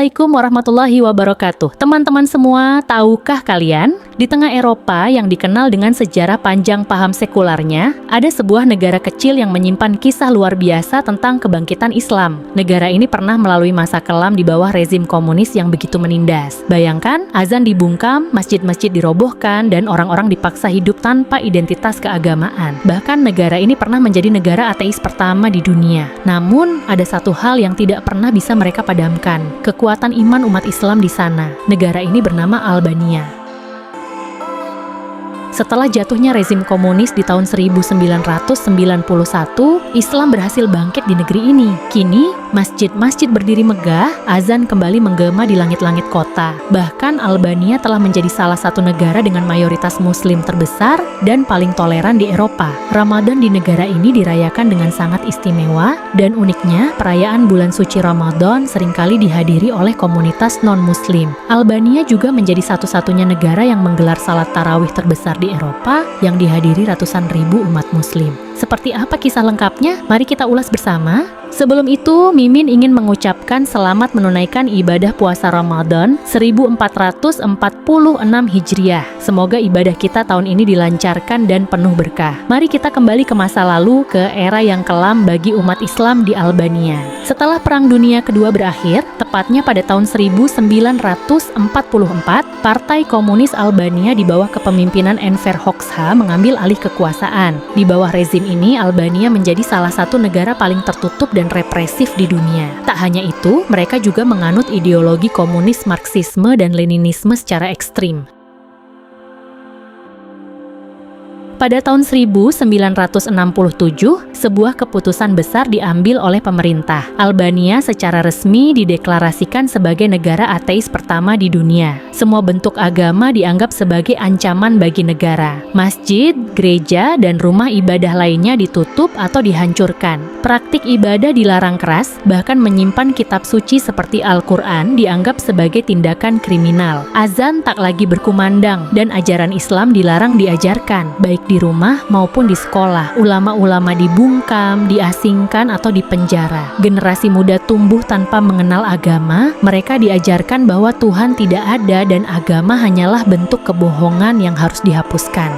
Assalamualaikum warahmatullahi wabarakatuh. Teman-teman semua, tahukah kalian? Di tengah Eropa yang dikenal dengan sejarah panjang paham sekularnya, ada sebuah negara kecil yang menyimpan kisah luar biasa tentang kebangkitan Islam. Negara ini pernah melalui masa kelam di bawah rezim komunis yang begitu menindas. Bayangkan, azan dibungkam, masjid-masjid dirobohkan, dan orang-orang dipaksa hidup tanpa identitas keagamaan. Bahkan negara ini pernah menjadi negara ateis pertama di dunia. Namun, ada satu hal yang tidak pernah bisa mereka padamkan, kekuatan iman umat Islam di sana. Negara ini bernama Albania. Setelah jatuhnya rezim komunis di tahun 1991, Islam berhasil bangkit di negeri ini. Kini, masjid-masjid berdiri megah, azan kembali menggema di langit-langit kota. Bahkan Albania telah menjadi salah satu negara dengan mayoritas muslim terbesar dan paling toleran di Eropa. Ramadan di negara ini dirayakan dengan sangat istimewa, dan uniknya, perayaan bulan suci Ramadan seringkali dihadiri oleh komunitas non-muslim. Albania juga menjadi satu-satunya negara yang menggelar salat tarawih terbesar di Eropa yang dihadiri ratusan ribu umat muslim. Seperti apa kisah lengkapnya? Mari kita ulas bersama. Sebelum itu, Mimin ingin mengucapkan selamat menunaikan ibadah puasa Ramadan 1446 Hijriah. Semoga ibadah kita tahun ini dilancarkan dan penuh berkah. Mari kita kembali ke masa lalu, ke era yang kelam bagi umat Islam di Albania. Setelah Perang Dunia Kedua berakhir, tepatnya pada tahun 1944, Partai Komunis Albania di bawah kepemimpinan Enver Hoxha mengambil alih kekuasaan. Di bawah rezim ini, Albania menjadi salah satu negara paling tertutup dan represif di dunia. Tak hanya itu, mereka juga menganut ideologi komunis, Marxisme, dan Leninisme secara ekstrim. Pada tahun 1967, sebuah keputusan besar diambil oleh pemerintah. Albania secara resmi dideklarasikan sebagai negara ateis pertama di dunia. Semua bentuk agama dianggap sebagai ancaman bagi negara. Masjid, gereja, dan rumah ibadah lainnya ditutup atau dihancurkan. Praktik ibadah dilarang keras, bahkan menyimpan kitab suci seperti Al-Quran dianggap sebagai tindakan kriminal. Azan tak lagi berkumandang, dan ajaran Islam dilarang diajarkan, baik di rumah maupun di sekolah. Ulama-ulama dibungkam, diasingkan, atau dipenjara. Generasi muda tumbuh tanpa mengenal agama. Mereka diajarkan bahwa Tuhan tidak ada dan agama hanyalah bentuk kebohongan yang harus dihapuskan.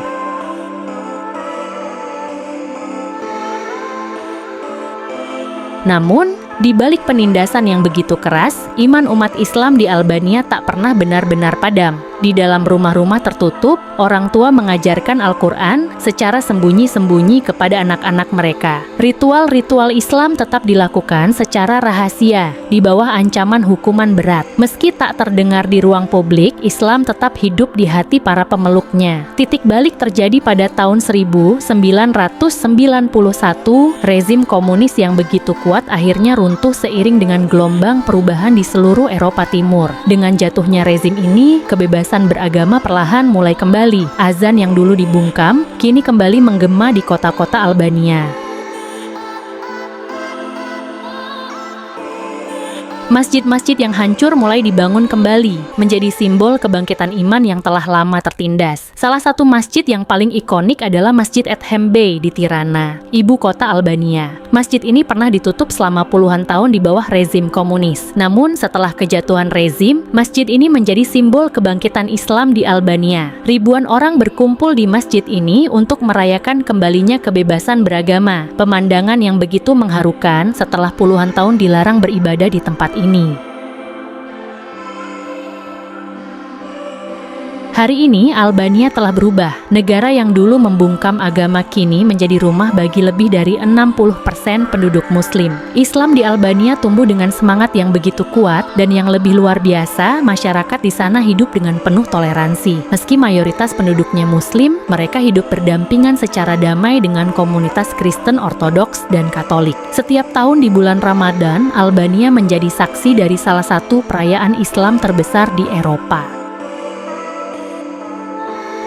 Namun, di balik penindasan yang begitu keras, iman umat Islam di Albania tak pernah benar-benar padam. Di dalam rumah-rumah tertutup, orang tua mengajarkan Al-Quran secara sembunyi-sembunyi kepada anak-anak mereka. Ritual-ritual Islam tetap dilakukan secara rahasia, di bawah ancaman hukuman berat. Meski tak terdengar di ruang publik, Islam tetap hidup di hati para pemeluknya. Titik balik terjadi pada tahun 1991, rezim komunis yang begitu kuat akhirnya runtuh seiring dengan gelombang perubahan di seluruh Eropa Timur. Dengan jatuhnya rezim ini, kebebasan beragama perlahan mulai kembali. Azan yang dulu dibungkam, kini kembali menggema di kota-kota Albania. Masjid-masjid yang hancur mulai dibangun kembali, menjadi simbol kebangkitan iman yang telah lama tertindas. Salah satu masjid yang paling ikonik adalah Masjid Ethem Bey di Tirana, ibu kota Albania. Masjid ini pernah ditutup selama puluhan tahun di bawah rezim komunis. Namun setelah kejatuhan rezim, masjid ini menjadi simbol kebangkitan Islam di Albania. Ribuan orang berkumpul di masjid ini untuk merayakan kembalinya kebebasan beragama. Pemandangan yang begitu mengharukan setelah puluhan tahun dilarang beribadah di tempat ini. Hari ini, Albania telah berubah. Negara yang dulu membungkam agama kini menjadi rumah bagi lebih dari 60% penduduk muslim. Islam di Albania tumbuh dengan semangat yang begitu kuat, dan yang lebih luar biasa, masyarakat di sana hidup dengan penuh toleransi. Meski mayoritas penduduknya muslim, mereka hidup berdampingan secara damai dengan komunitas Kristen Ortodoks dan Katolik. Setiap tahun di bulan Ramadan, Albania menjadi saksi dari salah satu perayaan Islam terbesar di Eropa.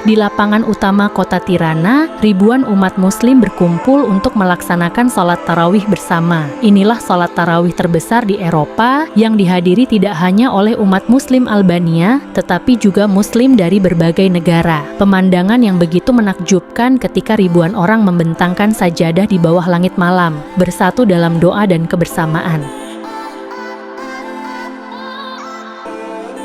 Di lapangan utama kota Tirana, ribuan umat muslim berkumpul untuk melaksanakan sholat tarawih bersama. Inilah sholat tarawih terbesar di Eropa yang dihadiri tidak hanya oleh umat muslim Albania, tetapi juga muslim dari berbagai negara. Pemandangan yang begitu menakjubkan ketika ribuan orang membentangkan sajadah di bawah langit malam, bersatu dalam doa dan kebersamaan.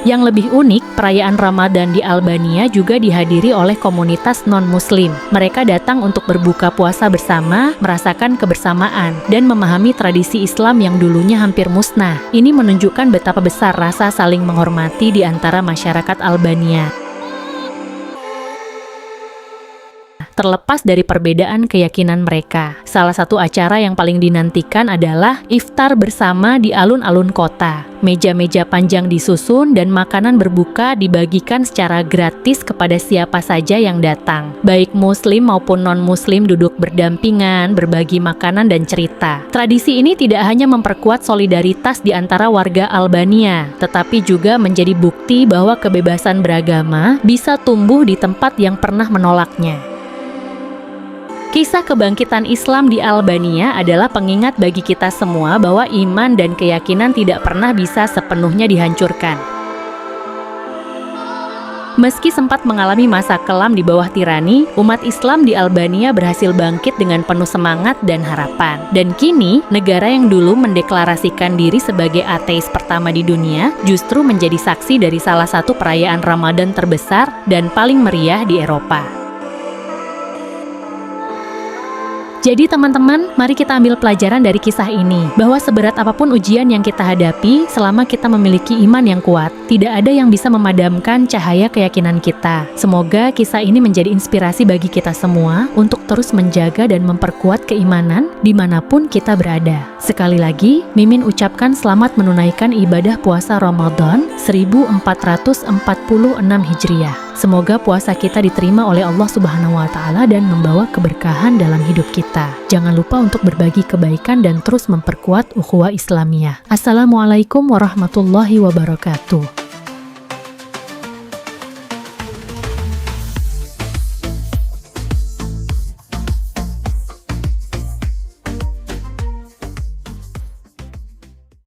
Yang lebih unik, perayaan Ramadan di Albania juga dihadiri oleh komunitas non-muslim. Mereka datang untuk berbuka puasa bersama, merasakan kebersamaan, dan memahami tradisi Islam yang dulunya hampir musnah. Ini menunjukkan betapa besar rasa saling menghormati di antara masyarakat Albania. Terlepas dari perbedaan keyakinan mereka, salah satu acara yang paling dinantikan adalah iftar bersama di alun-alun kota. Meja-meja panjang disusun dan makanan berbuka dibagikan secara gratis kepada siapa saja yang datang. Baik muslim maupun non-muslim duduk berdampingan, berbagi makanan dan cerita. Tradisi ini tidak hanya memperkuat solidaritas di antara warga Albania, tetapi juga menjadi bukti bahwa kebebasan beragama bisa tumbuh di tempat yang pernah menolaknya. Kisah kebangkitan Islam di Albania adalah pengingat bagi kita semua bahwa iman dan keyakinan tidak pernah bisa sepenuhnya dihancurkan. Meski sempat mengalami masa kelam di bawah tirani, umat Islam di Albania berhasil bangkit dengan penuh semangat dan harapan. Dan kini, negara yang dulu mendeklarasikan diri sebagai ateis pertama di dunia, justru menjadi saksi dari salah satu perayaan Ramadan terbesar dan paling meriah di Eropa. Jadi teman-teman, mari kita ambil pelajaran dari kisah ini, bahwa seberat apapun ujian yang kita hadapi, selama kita memiliki iman yang kuat, tidak ada yang bisa memadamkan cahaya keyakinan kita. Semoga kisah ini menjadi inspirasi bagi kita semua untuk terus menjaga dan memperkuat keimanan dimanapun kita berada. Sekali lagi, Mimin ucapkan selamat menunaikan ibadah puasa Ramadan 1446 Hijriah. Semoga puasa kita diterima oleh Allah Subhanahu wa Ta'ala dan membawa keberkahan dalam hidup kita. Jangan lupa untuk berbagi kebaikan dan terus memperkuat ukhuwah Islamiyah. Assalamualaikum warahmatullahi wabarakatuh.